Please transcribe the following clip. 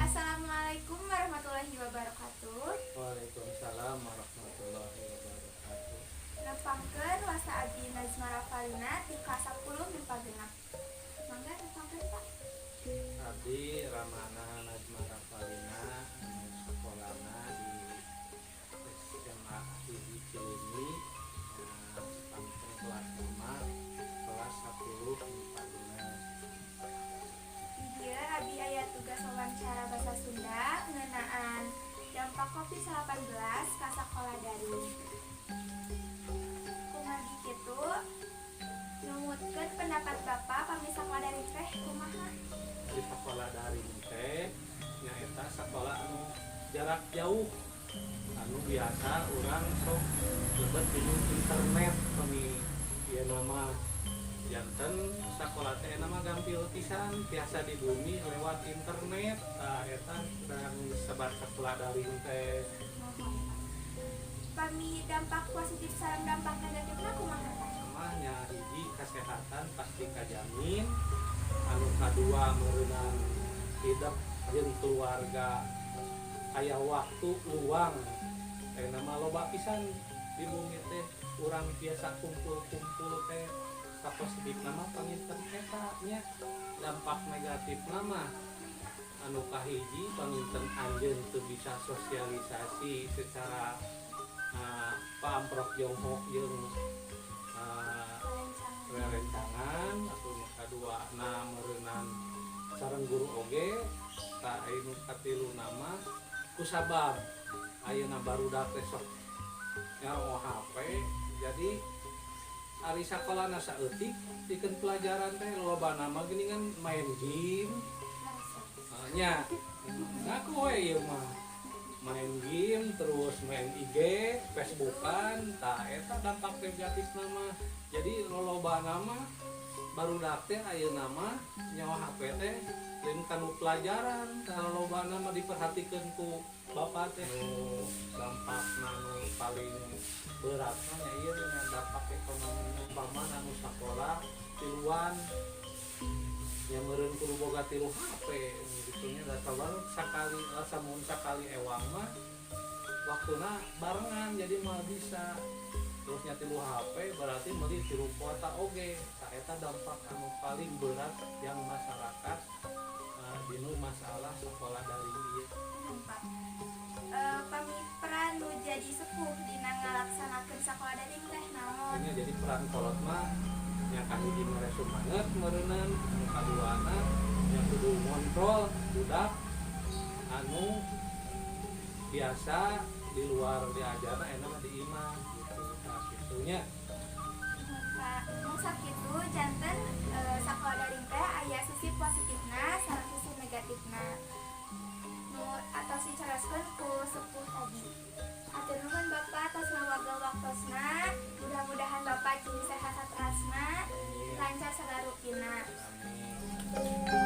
Assalamualaikum warahmatullahi wabarakatuh. Waalaikumsalam warahmatullahi wabarakatuh. Nepangkeun wasa abdi Najma Rafalina di kelas 10 MIPA genep. Mangga nepangkeun Pak. Abdi Ramana Najma Rafalina, sekolahna di SMA Hiji Cileunyi, pangkeun kelas 5 kelas 10 MIPA genep. Ieu abdi aya tugas wawancara basa Sunda ngeunaan dampak Covid-19 ka sakola daring. Kumargi kitu, numutkeun pendapat Bapak pami sakola daring teh kumaha? Di sekolah daring teh nyaeta sekolah anu jarak jauh, anu biasa urang sok lebet dinu internet pami ieu nama janten sakola teh nama gampil pisan biasa di bumi lewat internet. Tah eta dan sebar sekolah daring teh. Pami dampak positif sareng dampak negatifna kumaha Pak? Namanya hiji kesehatan pasti kajamin, anu kadua meureunan hidup jeung keluarga aya waktu luang. Nama loba pisan di bumi teh urang biasa kumpul-kumpul teh. Ka positif nama panginten eta nya. Dampak negatif nama anu kahiji panginten anjeun teu bisa sosialisasi secara pamprok jonghok jeung rerencangan. Atau nu kadua meureunnan sareng guru oge. Ta anu katilu nama kusabab ayeuna barudak teh sok nyaho HP, jadi ari sakolana saeutik dikeun pelajaran teh loba nama geuningan main game. Nya ngaku we ieu mah main game terus main IG, Facebookan. Tah eta dampak negatif nama. Jadi loba nama barudak teh ayeuna mah nyawa HP teh lain kanu pelajaran. Kalau loba nama diperhatikeun ku bapak teh dampakna nu paling berat nya ieu nya dampak ekonomi umpamana anu sakola tiluan yang meureun kudu boga tilu HP gitu nya. Da sabar sakali samun sakali ewang mah waktuna barengan jadi mah bisa. Terusnya tilu HP berarti meuli tilu kuota oge. Tah eta dampak anu paling berat yang masyarakat dinu masalah sekolah daring ieu. Pami peran nu jadi sepuh dina ngalaksanakeun sakola daring teh naon? Ini jadi peran kolot mah nya kahiji meresu banget meureunnan, anu kaduana nya kudu ngontrol budak anu biasa di luar diajarna enak di imah gitu. Nah kitunya. Pak, mun sakitu janten sakola daring teh aya sisi positifna sareng sisi negatifna. Nu atos dicaroskeun ku sepuh tadi. Atur nuhun Bapak atas waktosna. Mudah-mudahan Bapak jeung sehat saterasna, lancar sagala rupina. Amin.